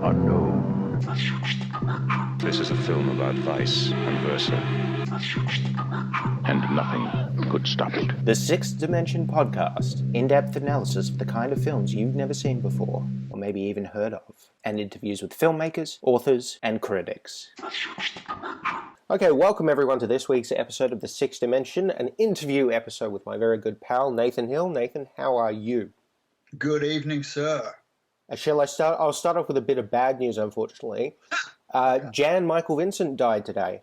unknown. This is a film about vice and versa. And nothing could stop it. The Sixth Dimension Podcast, in-depth analysis of the kind of films you've never seen before, or maybe even heard of, and interviews with filmmakers, authors, and critics. Okay, welcome everyone to this week's episode of The Sixth Dimension, an interview episode with my very good pal, Nathan Hill. Nathan, how are you? Good evening, sir. Shall I start? I'll start off with a bit of bad news, unfortunately. Jan Michael Vincent died today.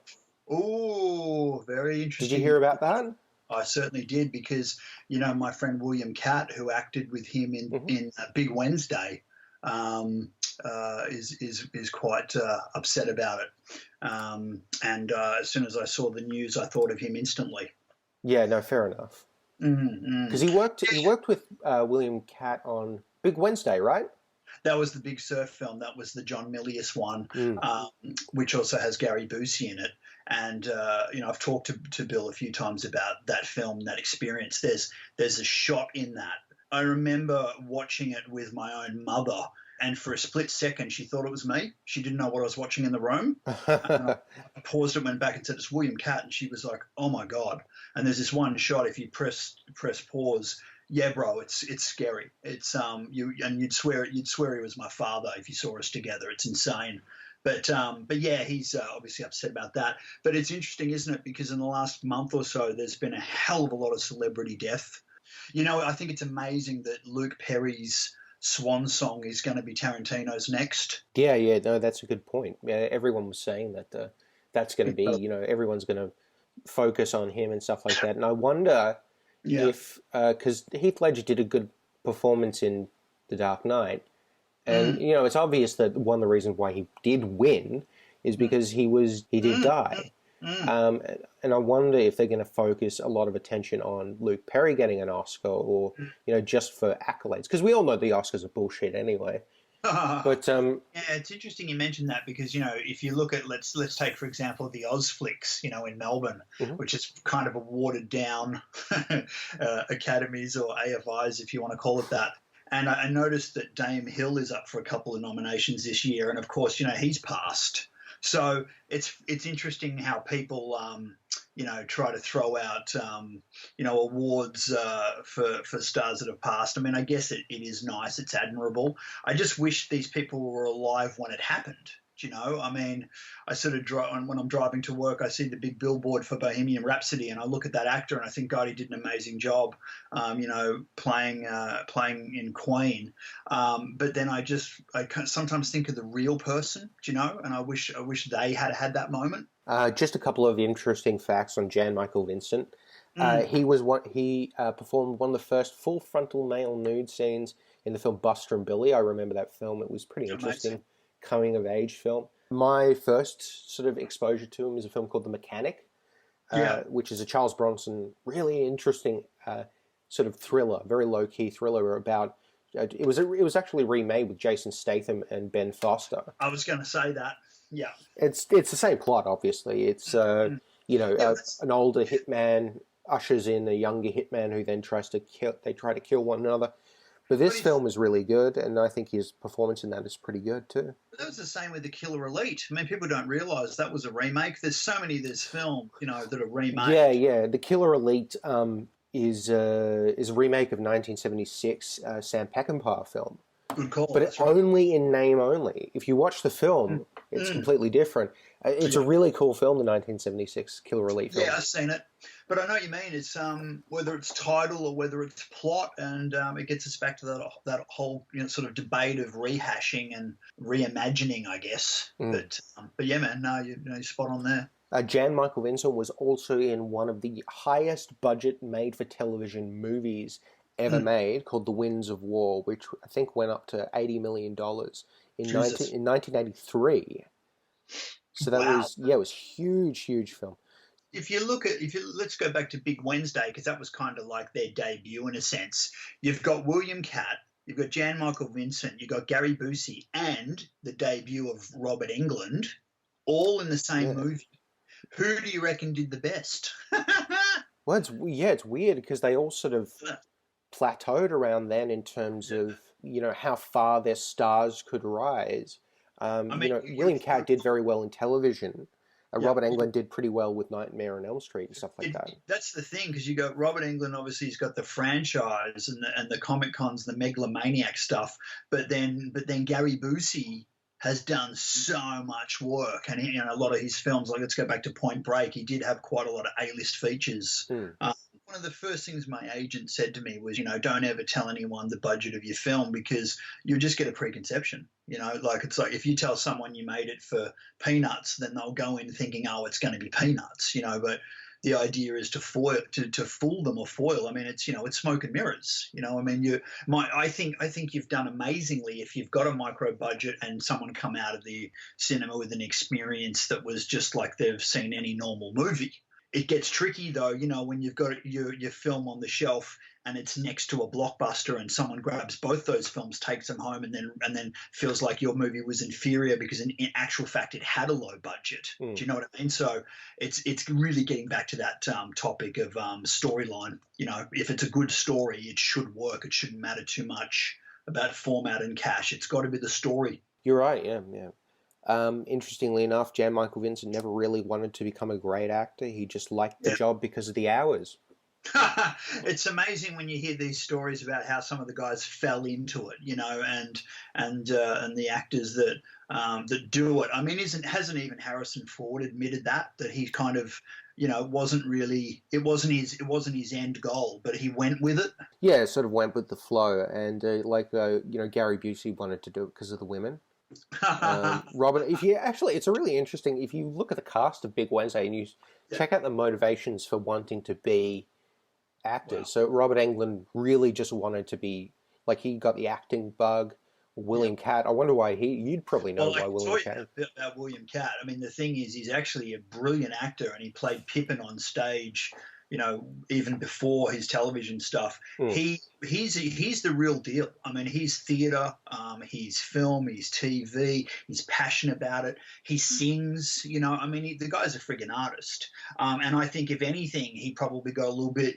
Oh, very interesting. Did you hear about that? I certainly did because, you know, my friend William Catt, who acted with him in Big Wednesday, is quite upset about it. And as soon as I saw the news, I thought of him instantly. Yeah, no, fair enough. Because he worked with William Catt on Big Wednesday, right? That was the big surf film. That was the John Milius one, which also has Gary Busey in it. And, you know, I've talked to Bill a few times about that film, that experience. There's a shot in that. I remember watching it with my own mother, and for a split second, she thought it was me. She didn't know what I was watching in the room. And I paused it, went back and said, it's William Catt. And she was like, oh, my God. And there's this one shot, if you press pause, yeah, bro, it's scary. It's you'd swear he was my father if you saw us together. It's insane. But yeah, he's obviously upset about that. But it's interesting, isn't it? Because in the last month or so, there's been a hell of a lot of celebrity death. You know, I think it's amazing that Luke Perry's swan song is going to be Tarantino's next. Yeah, no, that's a good point. Yeah, everyone was saying that that's going to be, you know, everyone's going to focus on him and stuff like that. And I wonder if, because Heath Ledger did a good performance in The Dark Knight, and you know, it's obvious that one of the reasons why he did win is because he did die. And I wonder if they're going to focus a lot of attention on Luke Perry getting an Oscar, or you know, just for accolades, because we all know the Oscars are bullshit anyway. But yeah, it's interesting you mentioned that, because you know, if you look at let's take for example the Ozflix, you know, in Melbourne, which is kind of a watered down academies or AFIs, if you want to call it that. And I noticed that Dame Hill is up for a couple of nominations this year, and of course, you know, he's passed. So it's interesting how people, you know, try to throw out, you know, awards for stars that have passed. I mean, I guess it is nice. It's admirable. I just wish these people were alive when it happened. You know, I mean, I sort of when I'm driving to work, I see the big billboard for Bohemian Rhapsody, and I look at that actor, and I think, God, he did an amazing job, you know, playing in Queen. But then I sometimes think of the real person, you know, and I wish they had that moment. Just a couple of interesting facts on Jan Michael Vincent. He performed one of the first full frontal male nude scenes in the film Buster and Billy. I remember that film. It was pretty interesting. Coming of age film. My first sort of exposure to him is a film called The Mechanic, which is a Charles Bronson, really interesting sort of thriller, very low key thriller about. It was actually remade with Jason Statham and Ben Foster. I was going to say that. Yeah, it's the same plot. Obviously, it's you know, an older hitman ushers in a younger hitman who then try to kill one another. But this film is really good, and I think his performance in that is pretty good too. That was the same with The Killer Elite. I mean, people don't realise that was a remake. There's so many of this film, you know, that are remade. Yeah. The Killer Elite is a remake of 1976 Sam Peckinpah film. Good call. But it's only in name only. If you watch the film, it's completely different. It's a really cool film, the 1976 Killer Elite film. Yeah, I've seen it. But I know what you mean. It's whether it's title or whether it's plot, and it gets us back to that whole, you know, sort of debate of rehashing and reimagining, I guess. But yeah, man, no, you're spot on there. Jan Michael Vincent was also in one of the highest budget made-for-television movies ever made, called The Winds of War, which I think went up to $80 million in 1983. So that was huge film. Let's go back to Big Wednesday, because that was kind of like their debut in a sense. You've got William Catt, you've got Jan Michael Vincent, you've got Gary Busey, and the debut of Robert Englund, all in the same movie. Who do you reckon did the best? Well, it's weird because they all sort of plateaued around then in terms of, you know, how far their stars could rise. William Catt did very well in television. Yeah. Robert Englund did pretty well with Nightmare on Elm Street and stuff like that. That's the thing, because you got Robert Englund, obviously he's got the franchise and the Comic Cons, the megalomaniac stuff, but then Gary Busey has done so much work, and a lot of his films, like let's go back to Point Break, he did have quite a lot of A-list features. One of the first things my agent said to me was, don't ever tell anyone the budget of your film, because you'll just get a preconception. It's like if you tell someone you made it for peanuts, then they'll go in thinking, oh, it's going to be peanuts, but the idea is to foil them or foil. I mean, it's smoke and mirrors. I think you've done amazingly if you've got a micro budget and someone come out of the cinema with an experience that was just like they've seen any normal movie. It gets tricky though, when you've got your film on the shelf and it's next to a blockbuster and someone grabs both those films, takes them home, and then feels like your movie was inferior because in actual fact it had a low budget. Do you know what I mean? So it's really getting back to that topic of storyline. If it's a good story, it should work. It shouldn't matter too much about format and cash. It's got to be the story. You're right. Yeah. Interestingly enough, Jan Michael Vincent never really wanted to become a great actor. He just liked the job because of the hours. It's amazing when you hear these stories about how some of the guys fell into it, and the actors that do it. I mean, hasn't even Harrison Ford admitted that he kind of wasn't really, it wasn't his end goal, but he went with it. Yeah, sort of went with the flow, and Gary Busey wanted to do it because of the women. Robert, it's a really interesting, if you look at the cast of Big Wednesday and you check out the motivations for wanting to be actors. Wow. So Robert Englund really just wanted to be, like, he got the acting bug. William Catt, I wonder why you'd probably know why William Catt. About William Catt, I mean, the thing is, he's actually a brilliant actor, and he played Pippin on stage, even before his television stuff. He's the real deal. I mean, he's theatre, he's film, he's TV, he's passionate about it. He sings, I mean, the guy's a friggin' artist. And I think if anything, he probably got a little bit,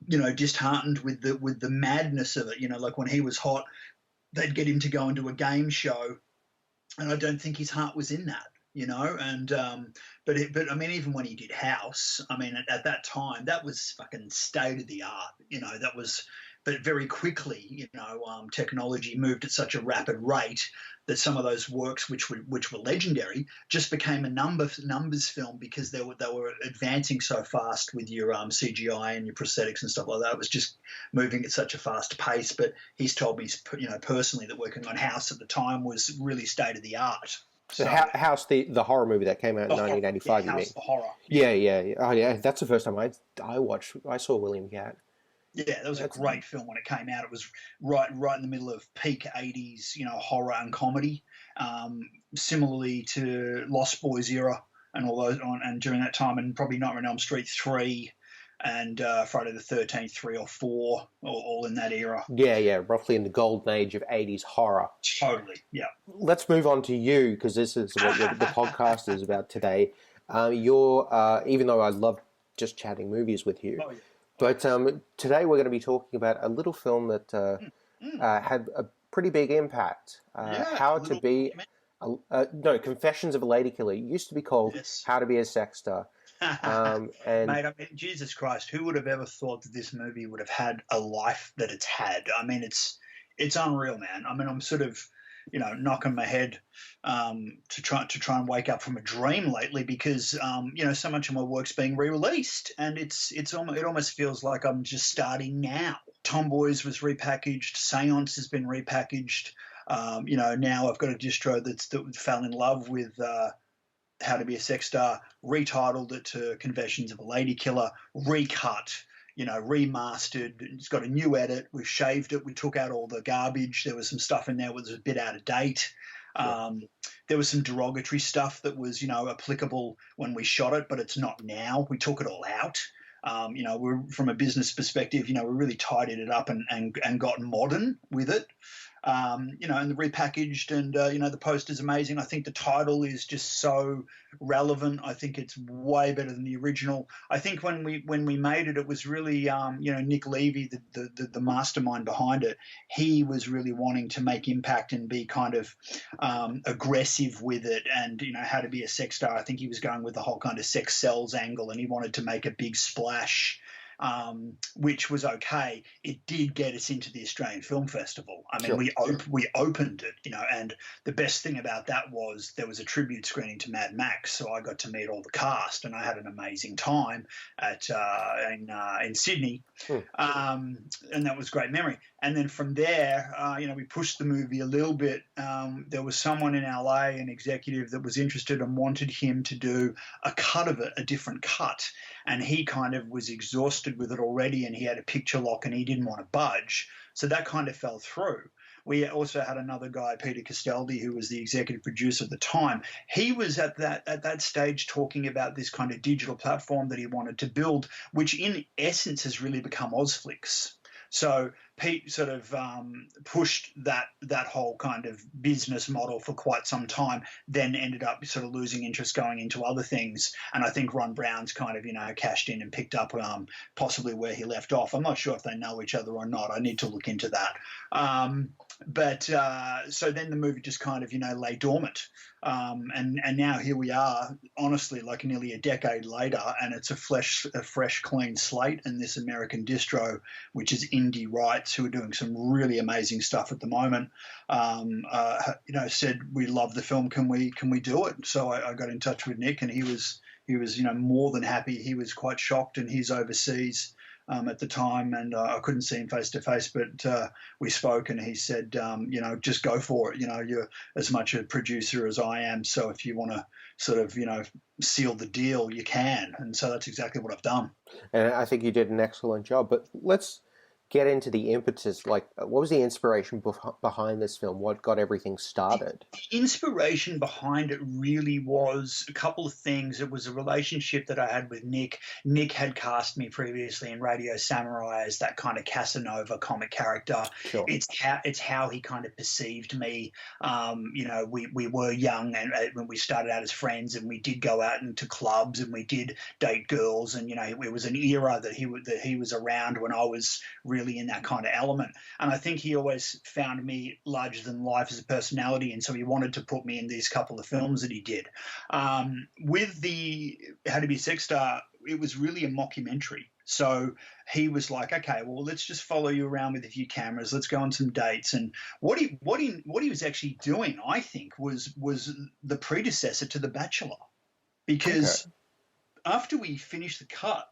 disheartened with the madness of it. Like when he was hot, they'd get him to go into a game show, and I don't think his heart was in that. But I mean, even when he did House, I mean, at that time, that was fucking state of the art, that was, but very quickly, technology moved at such a rapid rate that some of those works, which were legendary, just became a numbers film because they were advancing so fast with your CGI and your prosthetics and stuff like that. It was just moving at such a fast pace. But he's told me, personally, that working on House at the time was really state of the art. So House, the horror movie that came out in 1985, you mean? The horror. Yeah. Oh, yeah. That's the first time I saw William Catt. Yeah, that was a great film when it came out. It was right in the middle of peak 80s, horror and comedy. Similarly to Lost Boys era and all those, and during that time, and probably Nightmare on Elm Street 3 and Friday the 13th 3 or 4, all in that era. Yeah, roughly in the golden age of 80s horror. Totally, yeah. Let's move on to you, because this is what the podcast is about today. You're, even though I love just chatting movies with you, but today we're going to be talking about a little film that had a pretty big impact. Confessions of a Ladykiller. It used to be called How to Be a Sex Star. And mate, I mean, Jesus Christ, who would have ever thought that this movie would have had a life that it's had? I mean, it's unreal, man. I mean, I'm sort of, knocking my head to try and wake up from a dream lately, because so much of my work's being re-released, and it almost feels like I'm just starting now. Tomboys was repackaged, Seance has been repackaged. Now I've got a distro that fell in love with How to Be a Sex Star, retitled it to Confessions of a Ladykiller, recut, remastered. It's got a new edit. We've shaved it. We took out all the garbage. There was some stuff in there that was a bit out of date. Sure. There was some derogatory stuff that was, applicable when we shot it, but it's not now. We took it all out. We're from a business perspective, we really tidied it up and got modern with it. and the repackaged, and the poster's amazing. I think the title is just so relevant. I think it's way better than the original. I think when we made it, it was really Nick Levy, the mastermind behind it. He was really wanting to make impact and be kind of aggressive with it, and how to be a sex star. I think he was going with the whole kind of sex sells angle, and he wanted to make a big splash. Which was okay. It did get us into the Australian Film Festival. I mean, Sure. we opened it, and the best thing about that was there was a tribute screening to Mad Max, so I got to meet all the cast, and I had an amazing time in Sydney, and that was a great memory. And then from there, we pushed the movie a little bit. There was someone in LA, an executive, that was interested and wanted him to do a cut of it, a different cut, and he kind of was exhausted with it already, and he had a picture lock and he didn't want to budge. So that kind of fell through. We also had another guy, Peter Castaldi, who was the executive producer at the time. He was at that stage talking about this kind of digital platform that he wanted to build, which in essence has really become Ozflix. So Pete sort of pushed that whole kind of business model for quite some time, then ended up sort of losing interest going into other things. And I think Ron Brown's kind of, cashed in and picked up possibly where he left off. I'm not sure if they know each other or not. I need to look into that. But so then the movie just kind of, lay dormant. And now here we are, honestly, like nearly a decade later, and it's a fresh, clean slate. And this American distro, which is Indie Rights, who are doing some really amazing stuff at the moment, said, we love the film. Can we do it? So I got in touch with Nick, and he was more than happy. He was quite shocked, and he's overseas at the time, and I couldn't see him face to face, but we spoke, and he said, just go for it. You're as much a producer as I am, so if you want to sort of, seal the deal, you can. And so that's exactly what I've done. And I think you did an excellent job. But let's get into the impetus. Like, what was the inspiration behind this film? What got everything started? The inspiration behind it really was a couple of things. It was a relationship that I had with Nick. Nick had cast me previously in Radio Samurai as that kind of Casanova comic character. Sure. It's how he kind of perceived me. We were young, and when we started out as friends, and we did go out into clubs, and we did date girls, and it was an era that he was around when I was really in that kind of element. And I think he always found me larger than life as a personality, and so he wanted to put me in these couple of films that he did. With the How to Be a Sex Star, it was really a mockumentary. So he was like, okay, well, let's just follow you around with a few cameras. Let's go on some dates. And what he was actually doing, I think, was the predecessor to The Bachelor, because after we finished the cut,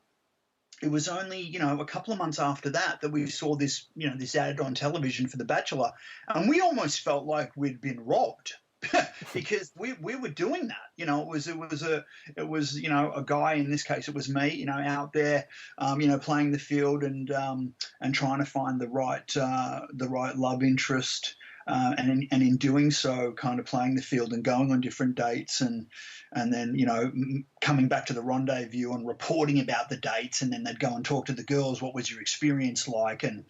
it was only, a couple of months after that we saw this, this ad on television for The Bachelor, and we almost felt like we'd been robbed because we were doing that. It was a guy, in this case it was me, out there, playing the field and trying to find the right love interest. And in doing so, kind of playing the field and going on different dates, and then coming back to the rendezvous and reporting about the dates, and then they'd go and talk to the girls. What was your experience like? And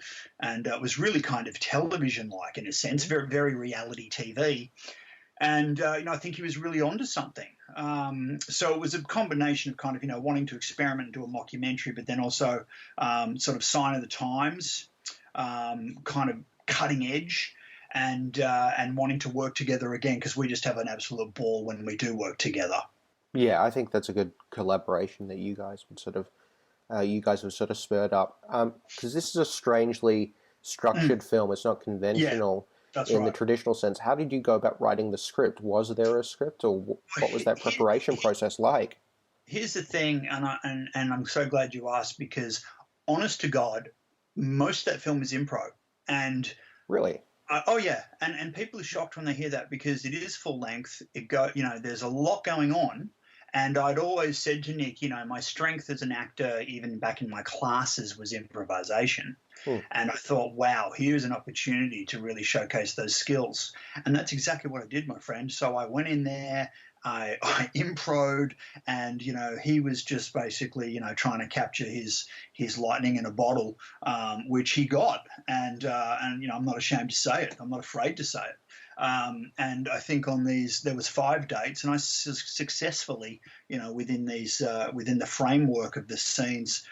it was really kind of television like, in a sense, very very reality TV. And I think he was really onto something. So it was a combination of kind of wanting to experiment and do a mockumentary, but then also sort of sign of the times, kind of cutting edge. And wanting to work together again, because we just have an absolute ball when we do work together. Yeah, I think that's a good collaboration that you guys would sort of spurred up. Because this is a strangely structured film. It's not conventional in the traditional sense. How did you go about writing the script? Was there a script, or what was that preparation process like? Here's the thing, and I'm so glad you asked, because honest to God, most of that film is improv. And really. Oh yeah, and people are shocked when they hear that, because it is full length. There's a lot going on, and I'd always said to Nick, my strength as an actor, even back in my classes, was improvisation. And I thought, wow, here's an opportunity to really showcase those skills. And that's exactly what I did, my friend. So I went in there, I impro'd, and he was just basically trying to capture his lightning in a bottle, which he got, and I'm not ashamed to say it. I'm not afraid to say it. And I think on these there was 5 dates, and I successfully, within the framework of the scenes,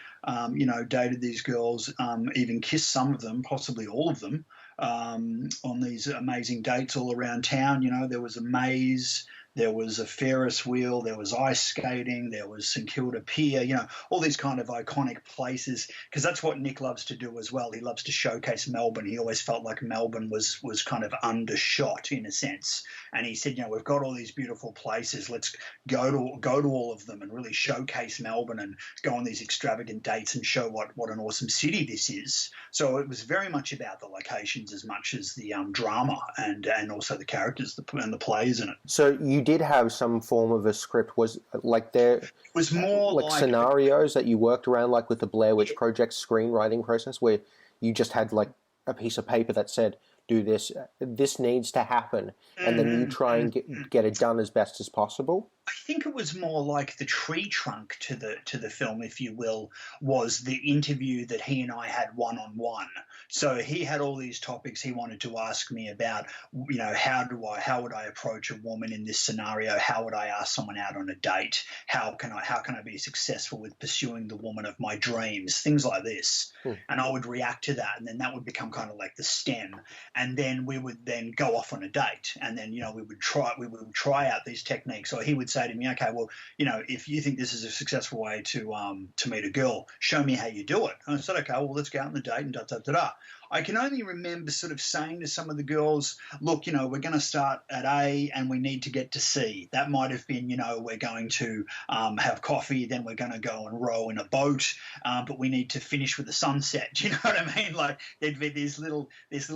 dated these girls, even kissed some of them, possibly all of them, on these amazing dates all around town. There was a maze, there was a Ferris wheel, there was ice skating, there was St Kilda Pier, all these kind of iconic places, because that's what Nick loves to do as well. He loves to showcase Melbourne. He always felt like Melbourne was kind of undershot in a sense. And he said, we've got all these beautiful places. Let's go to all of them and really showcase Melbourne and go on these extravagant dates and show what an awesome city this is. So it was very much about the locations as much as the drama and also the characters and the players in it. So you did have some form of a script. Was like there? It was more like scenarios that you worked around, like with the Blair Witch Project screenwriting process, where you just had like a piece of paper that said, do this, this needs to happen, and then you try and get it done as best as possible? I think it was more like the tree trunk to the film, if you will, was the interview that he and I had one-on-one. So he had all these topics he wanted to ask me about, how would I approach a woman in this scenario? How would I ask someone out on a date? How can I be successful with pursuing the woman of my dreams? Things like this. And I would react to that, and then that would become kind of like the stem. And then we would then go off on a date, and then we would try out these techniques. Or he would say to me, okay, well, if you think this is a successful way to meet a girl, show me how you do it. And I said, okay, well, let's go out on the date and da-da-da-da. I can only remember sort of saying to some of the girls, look, we're going to start at A and we need to get to C. That might have been, we're going to have coffee, then we're going to go and row in a boat, but we need to finish with the sunset. Do you know what I mean? Like there'd be these little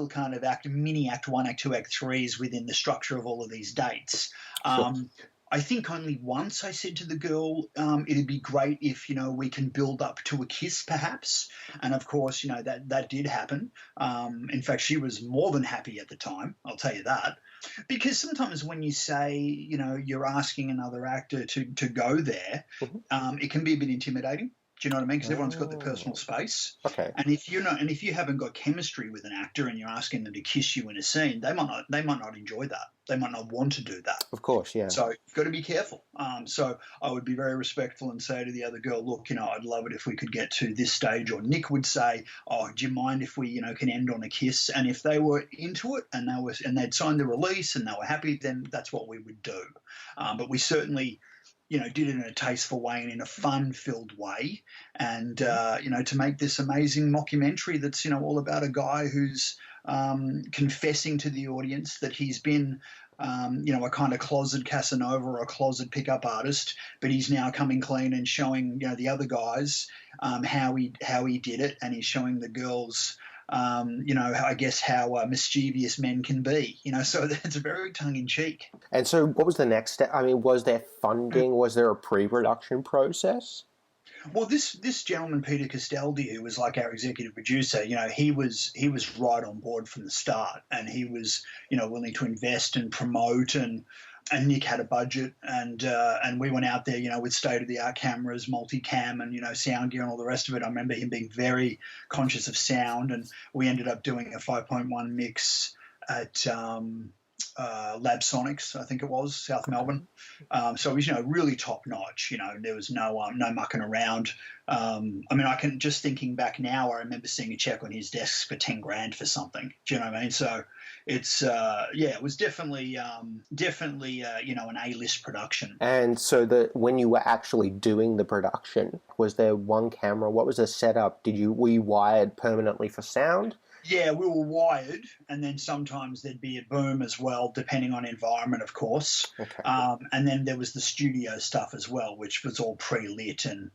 kind of mini act 1, act 2, act 3s within the structure of all of these dates. I think only once I said to the girl, it'd be great if, we can build up to a kiss perhaps. And of course, that did happen. In fact, she was more than happy at the time, I'll tell you that. Because sometimes when you say, you're asking another actor to go there, it can be a bit intimidating. Do you know what I mean? Because everyone's got their personal space. Okay. And if you haven't got chemistry with an actor and you're asking them to kiss you in a scene, they might not enjoy that. They might not want to do that. Of course, yeah. So you've got to be careful. So I would be very respectful and say to the other girl, look, I'd love it if we could get to this stage. Or Nick would say, oh, do you mind if we, can end on a kiss? And if they were into it and they'd signed the release and they were happy, then that's what we would do. But we certainly, did it in a tasteful way and in a fun-filled way, and to make this amazing mockumentary that's all about a guy who's confessing to the audience that he's been a kind of closet Casanova or a closet pickup artist, but he's now coming clean and showing the other guys how he did it, and he's showing the girls I guess how mischievous men can be, so it's very tongue-in-cheek. And so what was the next step? I mean, was there funding? Was there a pre-production process? Well, this gentleman, Peter Castaldi, who was like our executive producer, he was right on board from the start, and he was, willing to invest and promote, and Nick had a budget, and we went out there, with state-of-the-art cameras, multicam, and sound gear and all the rest of it. I remember him being very conscious of sound, and we ended up doing a 5.1 mix at Lab Sonics, I think it was, South Melbourne. So it was, really top notch. There was no mucking around. I mean, I can just thinking back now, I remember seeing a check on his desk for $10,000 for something. Do you know what I mean? So it's it was definitely an A-list production. And so when you were actually doing the production, was there one camera? What was the setup? Were you wired permanently for sound? Yeah, we were wired, and then sometimes there'd be a boom as well, depending on environment, of course. Okay. And then there was the studio stuff as well, which was all pre-lit and,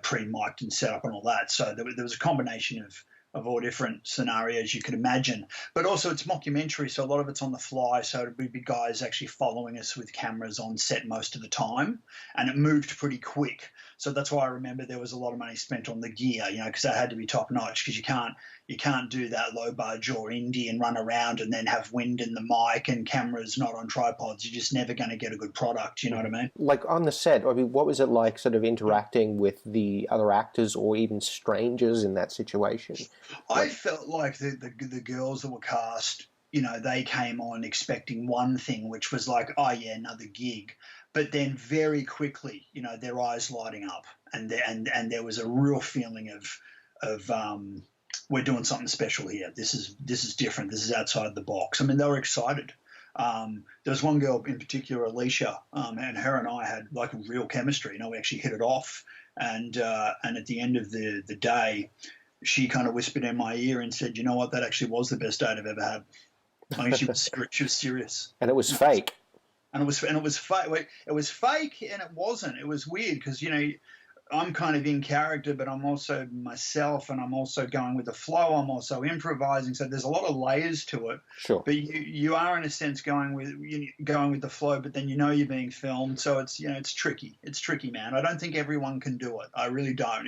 pre-mic'd and set up and all that. So there was a combination of all different scenarios you could imagine. But also it's mockumentary, so a lot of it's on the fly, so it would be guys actually following us with cameras on set most of the time, and it moved pretty quick. So that's why I remember there was a lot of money spent on the gear, because that had to be top notch, because you can't do that low budge or indie and run around and then have wind in the mic and cameras not on tripods. You're just never going to get a good product. You know what I mean? Like on the set, I mean, what was it like sort of interacting with the other actors or even strangers in that situation? I felt like the girls that were cast, they came on expecting one thing, which was like, oh yeah, another gig. But then very quickly, their eyes lighting up, and there was a real feeling of we're doing something special here. This is different. This is outside the box. I mean, they were excited. There was one girl in particular, Alicia, and her and I had like real chemistry. We actually hit it off, and at the end of the day, she kind of whispered in my ear and said, "You know what? That actually was the best date I've ever had." I mean, she was serious, and it was fake. And it was fake. It was fake, and it wasn't. It was weird because I'm kind of in character, but I'm also myself, and I'm also going with the flow. I'm also improvising, so there's a lot of layers to it. Sure. But you are in a sense going with the flow, but then you're being filmed, so it's tricky. It's tricky, man. I don't think everyone can do it. I really don't.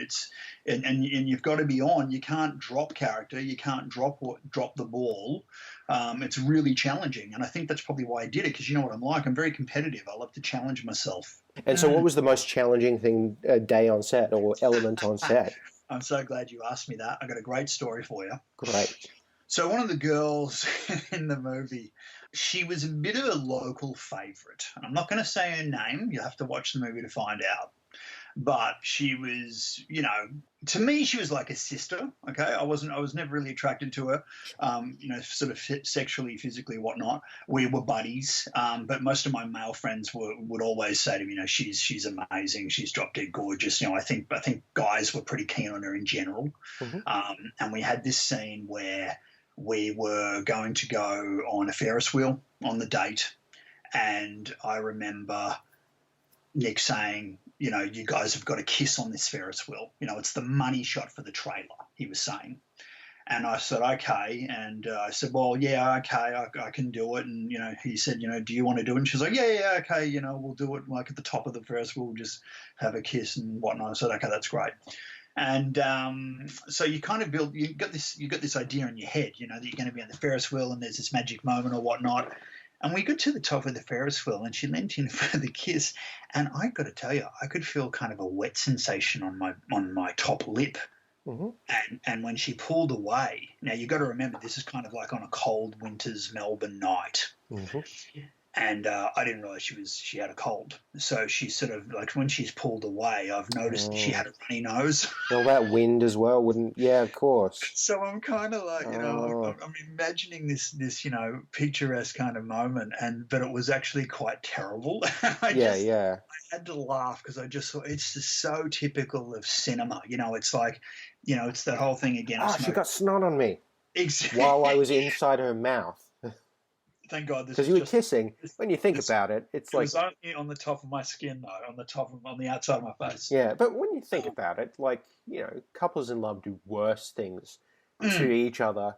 And you've got to be on. You can't drop character. You can't drop the ball. It's really challenging, and I think that's probably why I did it, because you know what I'm like. I'm very competitive. I love to challenge myself. And so what was the most challenging thing, day on set or element on set? I'm so glad you asked me that. I got a great story for you. Great. So one of the girls in the movie, she was a bit of a local favourite. I'm not going to say her name. You'll have to watch the movie to find out. But she was, to me, she was like a sister. Okay, I was never really attracted to her, sort of sexually, physically, whatnot. We were buddies, but most of my male friends would always say to me, she's amazing, she's drop dead gorgeous. I think guys were pretty keen on her in general. Mm-hmm. And we had this scene where we were going to go on a Ferris wheel on the date, and I remember Nick saying, you guys have got to kiss on this Ferris wheel. It's the money shot for the trailer, he was saying. And I said, okay. And I said, well, yeah, okay, I can do it. And, he said, do you want to do it? And she was like, yeah, okay, we'll do it like at the top of the Ferris wheel, we'll just have a kiss and whatnot. I said, okay, that's great. And so you kind of you got this idea in your head, that you're going to be on the Ferris wheel and there's this magic moment or whatnot. And we got to the top of the Ferris wheel, and she leant in for the kiss. And I got to tell you, I could feel kind of a wet sensation on my top lip. Mm-hmm. And when she pulled away, now you got to remember, this is kind of like on a cold winter's Melbourne night. Mm-hmm. And I didn't realize she had a cold. So she sort of, like, when she's pulled away, I've noticed she had a runny nose. Well, that wind as well wouldn't, yeah, of course. So I'm kind of like, I'm imagining this picturesque kind of moment, but it was actually quite terrible. I had to laugh because I just thought it's just so typical of cinema. It's like, it's that whole thing again. She got snot on me. Exactly. While I was inside her mouth. Thank God. Because you were kissing. When you think about it, it was only on the top of my skin, though, on the outside of my face. Yeah, but when you think about it, like, couples in love do worse things to each other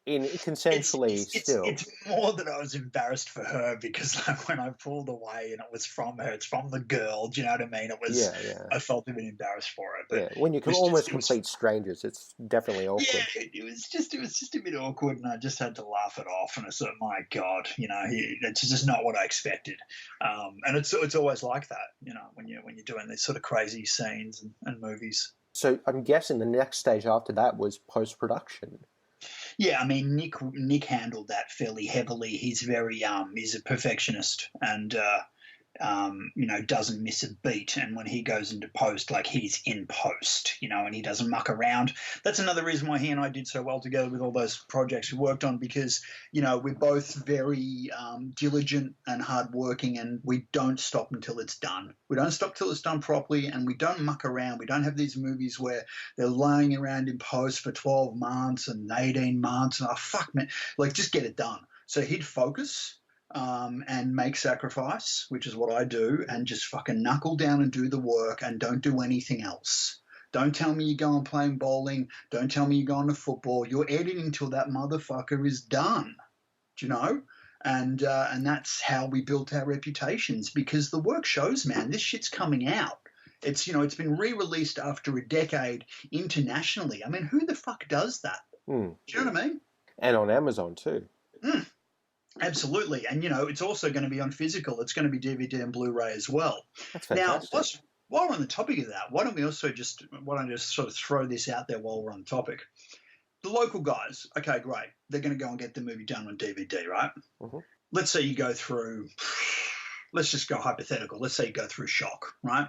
consensually still. It's more that I was embarrassed for her because, like, when I pulled away and it was from her, it's from the girl. Do you know what I mean? It was. Yeah. I felt a bit embarrassed for it. But when you can almost complete strangers, it's definitely awkward. Yeah, it was just a bit awkward, and I just had to laugh it off. And I thought, my God, it's just not what I expected. And it's always like that, when you're doing these sort of crazy scenes and movies. So I'm guessing the next stage after that was post-production. Yeah, I mean, Nick handled that fairly heavily. He's he's a perfectionist, and doesn't miss a beat. And when he goes into post, like, he's in post, and he doesn't muck around. That's another reason why he and I did so well together with all those projects we worked on, because, we're both very diligent and hardworking, and we don't stop until it's done. We don't stop till it's done properly, and we don't muck around. We don't have these movies where they're laying around in post for 12 months and 18 months. And, fuck, man, like, just get it done. So he'd focus. And make sacrifice, which is what I do, and just fucking knuckle down and do the work and don't do anything else. Don't tell me you're going playing bowling. Don't tell me you're going to football. You're editing till that motherfucker is done. Do you know? And that's how we built our reputations, because the work shows, man. This shit's coming out. It's it's been re-released after a decade internationally. I mean, who the fuck does that? Do you know what I mean? And on Amazon too. Absolutely. And it's also going to be on physical. It's going to be DVD and Blu-ray as well. That's fantastic. Now, while we're on the topic of that, why don't I just sort of throw this out there while we're on the topic? The local guys, okay, great. They're going to go and get the movie done on DVD, right? Mm-hmm. Let's say you go through, let's just go hypothetical. Let's say you go through Shock, right?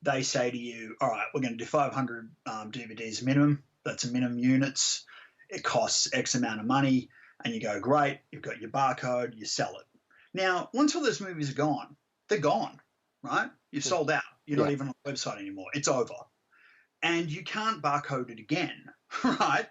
They say to you, all right, we're going to do 500 DVDs minimum. That's a minimum units. It costs X amount of money. And you go, great, you've got your barcode, you sell it. Now, once all those movies are gone, they're gone, right? You've sold out. You're not even on the website anymore. It's over. And you can't barcode it again, right?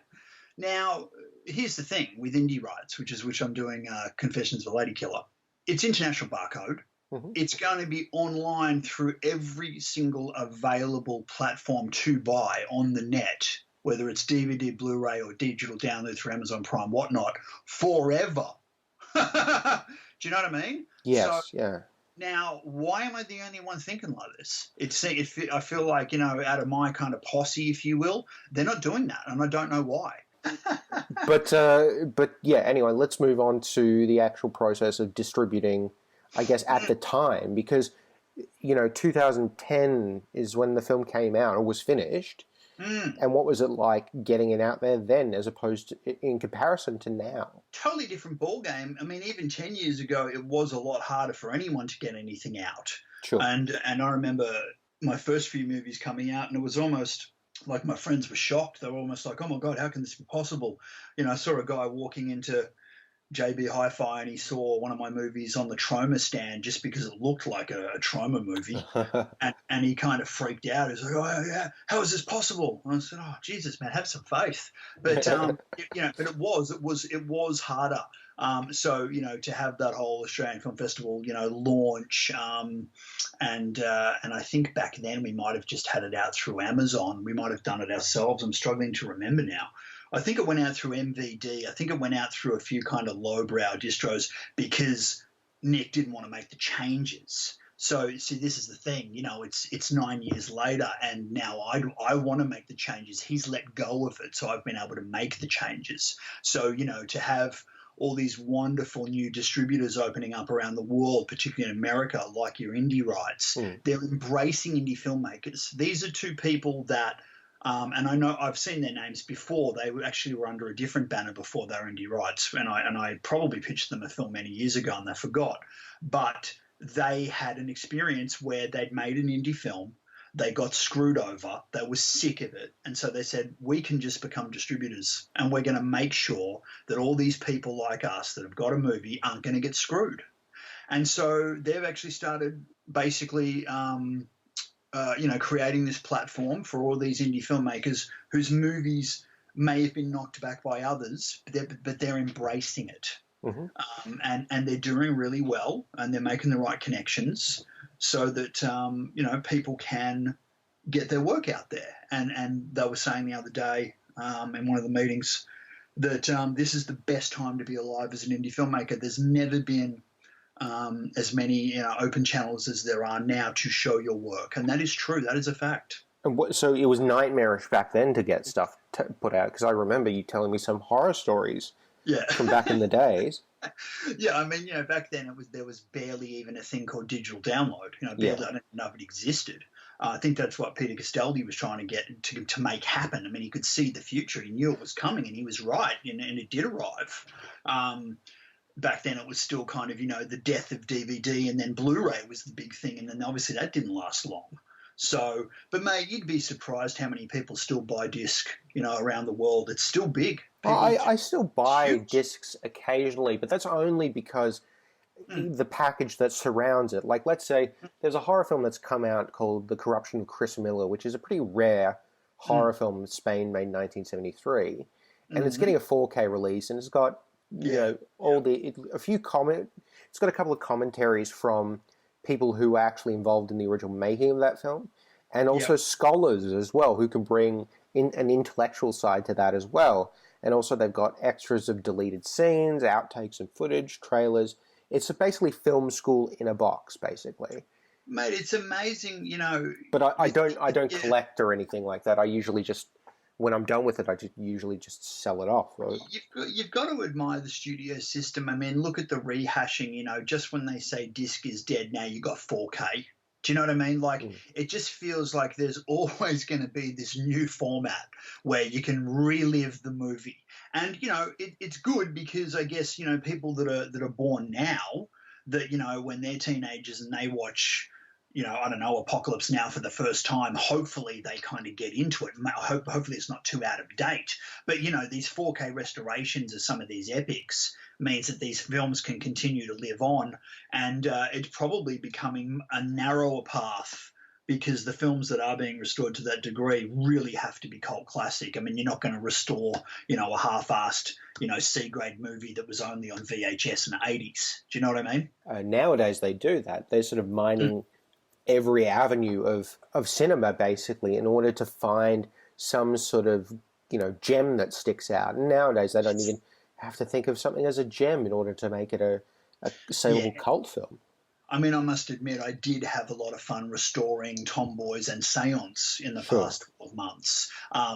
Now, here's the thing with indie rights, which I'm doing Confessions of a Ladykiller. It's international barcode. Mm-hmm. It's going to be online through every single available platform to buy on the net, whether it's DVD, Blu-ray, or digital download through Amazon Prime, whatnot, forever. Do you know what I mean? Yes, yeah. Now, why am I the only one thinking like this? I feel like, out of my kind of posse, if you will, they're not doing that, and I don't know why. But yeah, anyway, let's move on to the actual process of distributing, I guess, at the time, because, 2010 is when the film came out or was finished. And what was it like getting it out there then, as opposed to in comparison to now? Totally different ball game. I mean, even 10 years ago, it was a lot harder for anyone to get anything out. Sure. And I remember my first few movies coming out, and it was almost like my friends were shocked. They were almost like, "Oh my God, how can this be possible?" I saw a guy walking into JB Hi-Fi and he saw one of my movies on the Troma stand just because it looked like a Troma movie, and he kind of freaked out. He's like, "Oh yeah, how is this possible?" And I said, "Oh Jesus, man, have some faith." But but it was harder. So to have that whole Australian Film Festival launch, and I think back then we might have just had it out through Amazon. We might have done it ourselves. I'm struggling to remember now. I think it went out through MVD. I think it went out through a few kind of lowbrow distros because Nick didn't want to make the changes. So, see, this is the thing. It's 9 years later, and now I want to make the changes. He's let go of it, so I've been able to make the changes. So, to have all these wonderful new distributors opening up around the world, particularly in America, like your indie rights, they're embracing indie filmmakers. These are two people that and I know I've seen their names before. They were under a different banner before they were indie rights, and I probably pitched them a film many years ago and they forgot. But they had an experience where they'd made an indie film, they got screwed over, they were sick of it, and so they said, we can just become distributors, and we're going to make sure that all these people like us that have got a movie aren't going to get screwed. And so they've actually started basically creating this platform for all these indie filmmakers whose movies may have been knocked back by others, but they're embracing it. Mm-hmm. And they're doing really well, and they're making the right connections so that, people can get their work out there. And they were saying the other day in one of the meetings that this is the best time to be alive as an indie filmmaker. There's never been as many open channels as there are now to show your work, and that is true. That is a fact. And so it was nightmarish back then to get stuff put out, because I remember you telling me some horror stories from back in the days. Yeah, I mean, back then there was barely even a thing called digital download. Barely, I don't know if it existed. I think that's what Peter Castaldi was trying to get to make happen. I mean, he could see the future. He knew it was coming, and he was right, and it did arrive. Back then it was still kind of, the death of DVD, and then Blu-ray was the big thing, and then obviously that didn't last long. So, but mate, you'd be surprised how many people still buy disc, around the world. It's still big. I still buy discs occasionally, but that's only because the package that surrounds it. Like, let's say there's a horror film that's come out called The Corruption of Chris Miller, which is a pretty rare horror film in Spain made in 1973, and it's getting a 4K release, and it's got it's got a couple of commentaries from people who were actually involved in the original making of that film, and also scholars as well, who can bring in an intellectual side to that as well. And also they've got extras of deleted scenes, outtakes and footage, trailers. It's basically film school in a box, basically. Mate, it's amazing, you know. But I don't Yeah. collect or anything like that. I usually just, when I'm done with it, I usually just sell it off. Right? You've got to admire the studio system. I mean, look at the rehashing, you know, just when they say disc is dead, now you got 4K. Do you know what I mean? Like, it just feels like there's always going to be this new format where you can relive the movie. And, you know, it's good because I guess, you know, people that are born now, that, you know, when they're teenagers and they watch, you know, I don't know, Apocalypse Now for the first time, hopefully they kind of get into it. Hopefully it's not too out of date. But, you know, these 4K restorations of some of these epics means that these films can continue to live on. And it's probably becoming a narrower path because the films that are being restored to that degree really have to be cult classic. I mean, you're not going to restore, you know, a half-assed, you know, C-grade movie that was only on VHS in the 80s. Do you know what I mean? Nowadays they do that. They're sort of mining every avenue of cinema, basically, in order to find some sort of, you know, gem that sticks out. And nowadays they don't even have to think of something as a gem in order to make it a saleable cult film. I mean, I must admit, I did have a lot of fun restoring Tomboys and Seance in the past 12 months.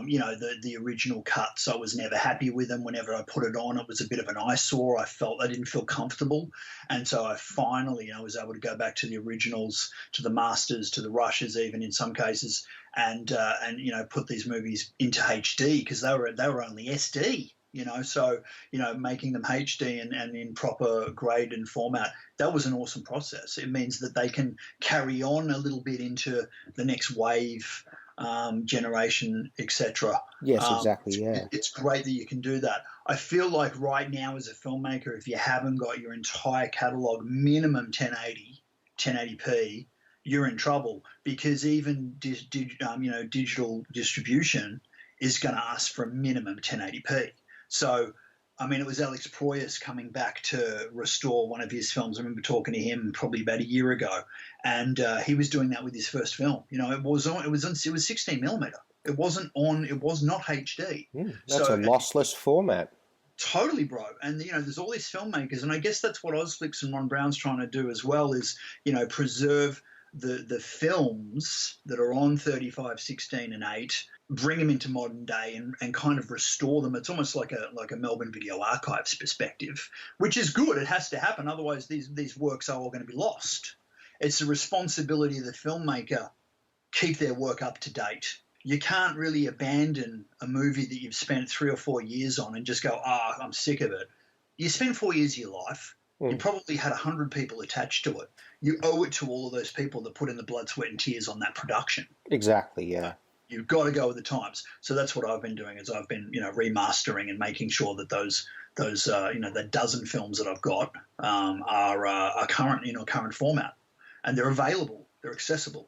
You know, the original cuts, I was never happy with them. Whenever I put it on, it was a bit of an eyesore. I didn't feel comfortable. And so I finally, you know, was able to go back to the originals, to the masters, to the rushes, even in some cases, and you know, put these movies into HD because they were only SD. You know, so, you know, making them HD and in proper grade and format, that was an awesome process. It means that they can carry on a little bit into the next wave, generation, etc. Yes, exactly, yeah. It's great that you can do that. I feel like right now as a filmmaker, if you haven't got your entire catalogue minimum 1080p, you're in trouble because even you know, digital distribution is going to ask for a minimum 1080p. So, I mean, it was Alex Proyas coming back to restore one of his films. I remember talking to him probably about a year ago, and he was doing that with his first film. You know, it was 16 millimeter. It was not HD. That's a lossless format. Totally, bro. And, you know, there's all these filmmakers, and I guess that's what Ozflix and Ron Brown's trying to do as well is, you know, preserve the films that are on 35, 16, and 8, bring them into modern day and kind of restore them. It's almost like a Melbourne Video Archives perspective, which is good. It has to happen. Otherwise, these works are all going to be lost. It's the responsibility of the filmmaker keep their work up to date. You can't really abandon a movie that you've spent 3 or 4 years on and just go, I'm sick of it. You spend 4 years of your life. You probably had 100 people attached to it. You owe it to all of those people that put in the blood, sweat, and tears on that production. Exactly, yeah. You've got to go with the times. So that's what I've been doing is I've been, you know, remastering and making sure that those you know, the dozen films that I've got are current, you know, current format, and they're available, they're accessible,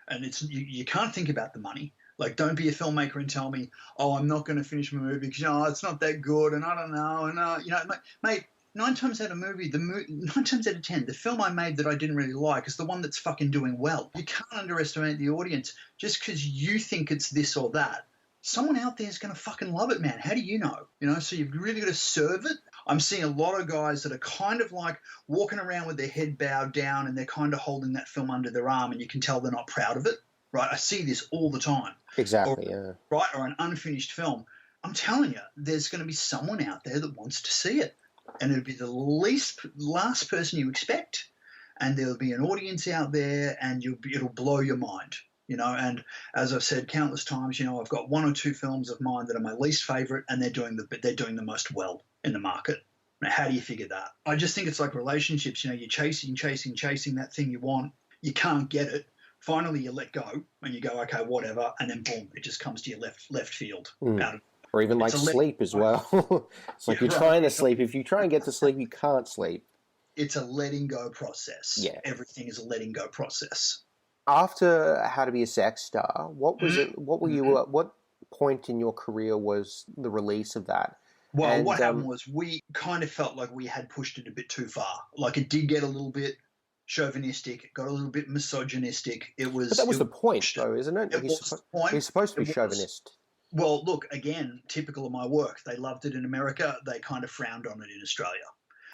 and it's you can't think about the money. Like, don't be a filmmaker and tell me, I'm not going to finish my movie because, you know, it's not that good and I don't know and you know, mate. 9 times out of 10, the film I made that I didn't really like is the one that's fucking doing well. You can't underestimate the audience just because you think it's this or that. Someone out there is going to fucking love it, man. How do you know? You know, so you've really got to serve it. I'm seeing a lot of guys that are kind of like walking around with their head bowed down and they're kind of holding that film under their arm and you can tell they're not proud of it, right? I see this all the time. Exactly, yeah. Right, or an unfinished film. I'm telling you, there's going to be someone out there that wants to see it. And it'll be the last person you expect, and there'll be an audience out there, and it'll blow your mind, you know. And as I've said countless times, you know, I've got 1 or 2 films of mine that are my least favorite, and they're doing the most well in the market. Now, how do you figure that? I just think it's like relationships. You know, you're chasing that thing you want, you can't get it. Finally, you let go, and you go, okay, whatever, and then boom, it just comes to your left field out of. Or even like sleep as well. It's like you're trying to sleep. If you try and get to sleep, you can't sleep. It's a letting go process. Yeah. Everything is a letting go process. After How to Be a Sex Star, what was it? What were you? What point in your career was the release of that? Well, what happened was we kind of felt like we had pushed it a bit too far. Like it did get a little bit chauvinistic, it got a little bit misogynistic. It was. But that was the point, though, isn't it? He's supposed to be chauvinist. Well, look, again, typical of my work. They loved it in America. They kind of frowned on it in Australia.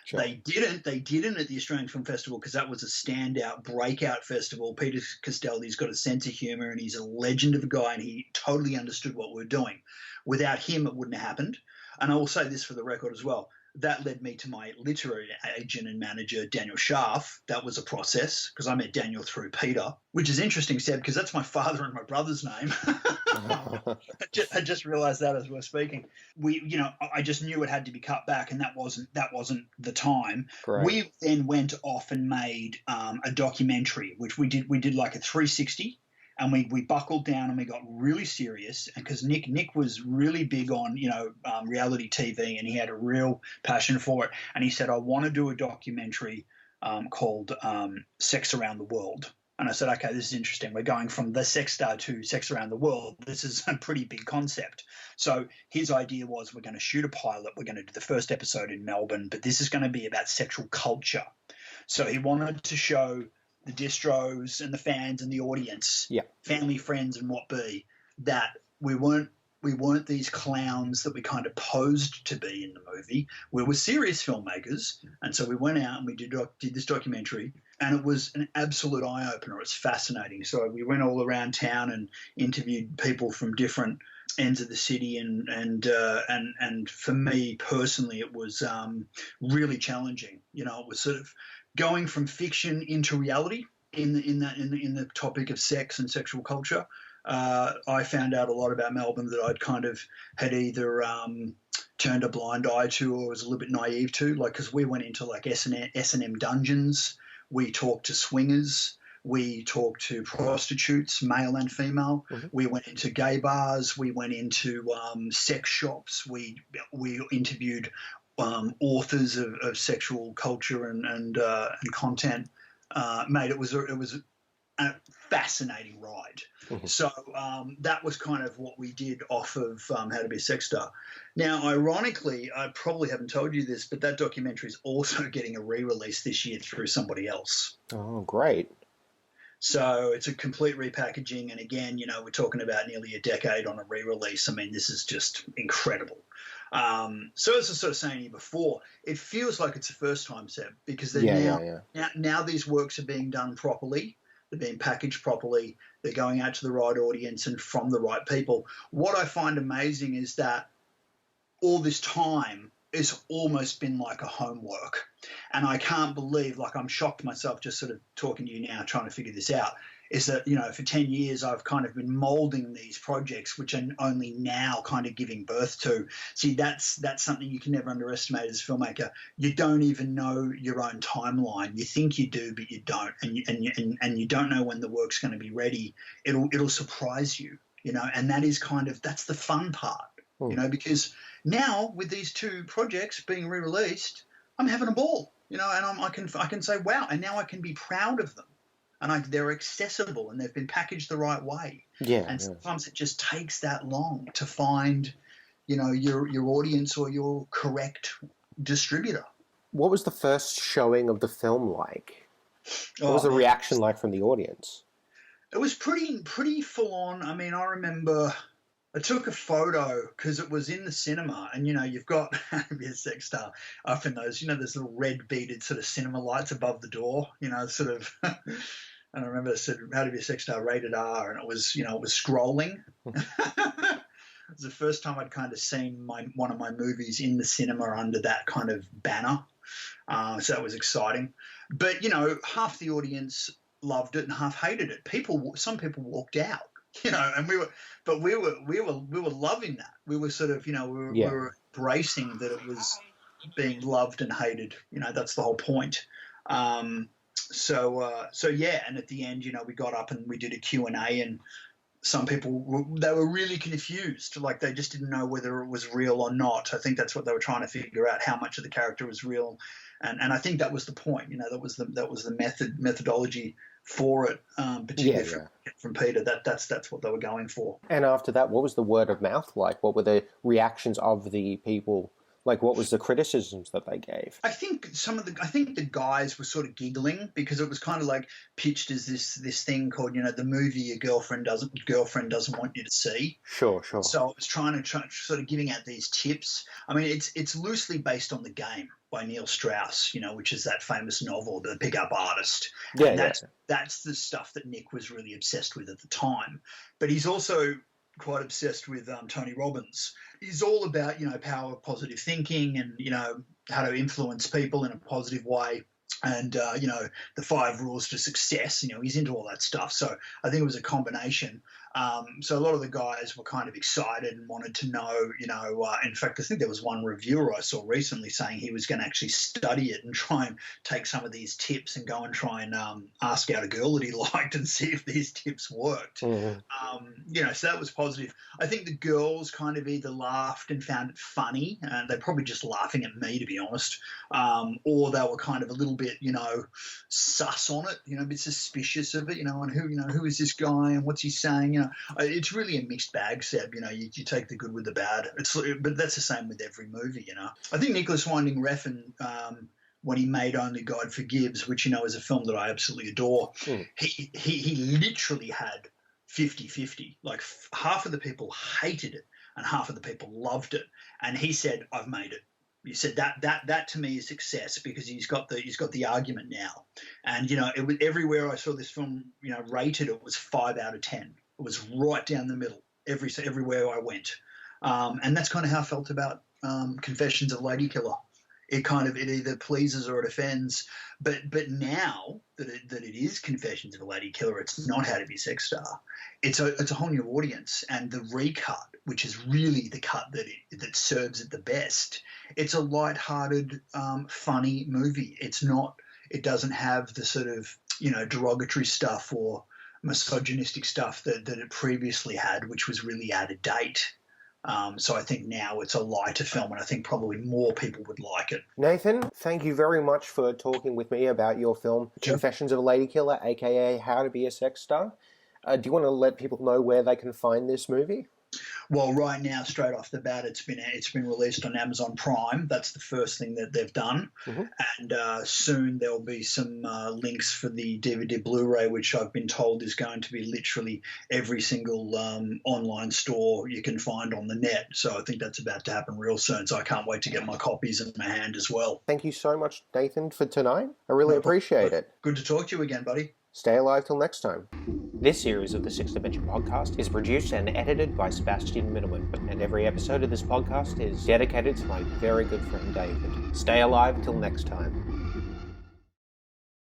Sure. They didn't at the Australian Film Festival because that was a standout breakout festival. Peter Castelli's got a sense of humour and he's a legend of a guy, and he totally understood what we were doing. Without him, it wouldn't have happened. And I will say this for the record as well. That led me to my literary agent and manager, Daniel Scharf. That was a process because I met Daniel through Peter, which is interesting, Seb, because that's my father and my brother's name. I just realised that as we're speaking. I just knew it had to be cut back, and that wasn't the time. Great. We then went off and made a documentary, which we did like a 360. And we buckled down and we got really serious, and because Nick was really big on reality TV, and he had a real passion for it, and he said, I want to do a documentary called Sex Around the World. And I said, okay, this is interesting. We're going from the sex star to Sex Around the World. This is a pretty big concept. So his idea was, we're going to shoot a pilot. We're going to do the first episode in Melbourne, but this is going to be about sexual culture. So he wanted to show the distros and the fans and the audience, family, friends, and what be, that we weren't these clowns that we kind of posed to be in the movie. We were serious filmmakers, and so we went out and we did this documentary, and it was an absolute eye opener. It's fascinating. So we went all around town and interviewed people from different ends of the city, and for me personally, it was really challenging. It was sort of going from fiction into reality in the topic of sex and sexual culture. I found out a lot about Melbourne that I'd kind of had either turned a blind eye to or was a little bit naive to, like, because we went into like S&M dungeons, we talked to swingers, we talked to prostitutes, male and female. Mm-hmm. We went into gay bars, we went into sex shops, we interviewed authors of sexual culture and content. Mate, it was a fascinating ride. Mm-hmm. So that was kind of what we did off of How to Be a Sex Star. Now, ironically, I probably haven't told you this, but that documentary is also getting a re-release this year through somebody else. Oh, great. So it's a complete repackaging, and again, we're talking about nearly a decade on a re-release. I mean, this is just incredible. So as I was sort of saying to you before, it feels like it's the first time, Seb, because now these works are being done properly. They're being packaged properly. They're going out to the right audience and from the right people. What I find amazing is that all this time it's almost been like a homework. And I can't believe, like, I'm shocked myself just sort of talking to you now, trying to figure this out, is that, for 10 years I've kind of been molding these projects, which I'm only now kind of giving birth to. See, that's something you can never underestimate as a filmmaker. You don't even know your own timeline. You think you do, but you don't. And you don't know when the work's going to be ready. It'll surprise you, and that's the fun part. Because now with these two projects being re-released, I'm having a ball, and I can say, wow, and now I can be proud of them, and they're accessible and they've been packaged the right way. Yeah. And sometimes it just takes that long to find, your audience or your correct distributor. What was the first showing of the film like? What was the reaction like from the audience? It was pretty full on. I mean, I remember I took a photo because it was in the cinema, and you've got How to Be a Sex Star up in those, those little red beaded sort of cinema lights above the door, sort of. And I remember it said How to Be a Sex Star rated R, and it was, it was scrolling. It was the first time I'd kind of seen one of my movies in the cinema under that kind of banner, so that was exciting. But half the audience loved it and half hated it. Some people walked out. And we were loving that. We were sort of, we were embracing that it was being loved and hated. That's the whole point. So yeah. And at the end, we got up and we did a Q&A, and some people, they were really confused. Like, they just didn't know whether it was real or not. I think that's what they were trying to figure out, how much of the character was real. And I think that was the point, that was the methodology for it, particularly from Peter. That's what they were going for. And after that, what was the word of mouth like? What were the reactions of the people Like, what was the criticisms that they gave? I think the guys were sort of giggling because it was kind of like pitched as this thing called, the movie your girlfriend doesn't want you to see. Sure. So it was trying to sort of giving out these tips. I mean, it's loosely based on The Game by Neil Strauss, which is that famous novel, The Pickup Artist. Yeah, and that's the stuff that Nick was really obsessed with at the time. But he's also quite obsessed with Tony Robbins. He's all about, power of positive thinking and, how to influence people in a positive way. And, the 5 rules to success, he's into all that stuff. So I think it was a combination. So a lot of the guys were kind of excited and wanted to know, in fact, I think there was one reviewer I saw recently saying he was going to actually study it and try and take some of these tips and go and try and ask out a girl that he liked and see if these tips worked. Mm-hmm. So that was positive. I think the girls kind of either laughed and found it funny, and they're probably just laughing at me, to be honest, or they were kind of a little bit, sus on it, a bit suspicious of it, and who is this guy and what's he saying? It's really a mixed bag, Seb. You take the good with the bad. But that's the same with every movie, I think Nicholas Winding Refn, when he made Only God Forgives, which, is a film that I absolutely adore, he literally had 50-50. Like half of the people hated it and half of the people loved it. And he said, I've made it. You said that to me is success because he's got the argument now, and it was everywhere I saw this film rated, it was 5 out of 10. It was right down the middle everywhere I went, and that's kind of how I felt about Confessions of a Ladykiller. It either pleases or it offends, but now that it is Confessions of a Ladykiller, it's not How to Be a Sex Star. It's a whole new audience, and the recut, which is really the cut that serves it the best. It's a light-hearted, funny movie. It doesn't have the sort of derogatory stuff or misogynistic stuff that it previously had, which was really out of date. So I think now it's a lighter film, and I think probably more people would like it. Nathan, thank you very much for talking with me about your film, Confessions of a Ladykiller, aka How to Be a Sex Star. Do you want to let people know where they can find this movie? Well, right now, straight off the bat, it's been released on Amazon Prime. That's the first thing that they've done. Mm-hmm. And soon there'll be some links for the DVD Blu-ray, which I've been told is going to be literally every single online store you can find on the net. So I think that's about to happen real soon. So I can't wait to get my copies in my hand as well. Thank you so much, Nathan, for tonight. I really appreciate it. Good to talk to you again, buddy. Stay alive till next time. This series of the Sixth Dimension podcast is produced and edited by Sebastian Mittelman, and every episode of this podcast is dedicated to my very good friend David. Stay alive till next time.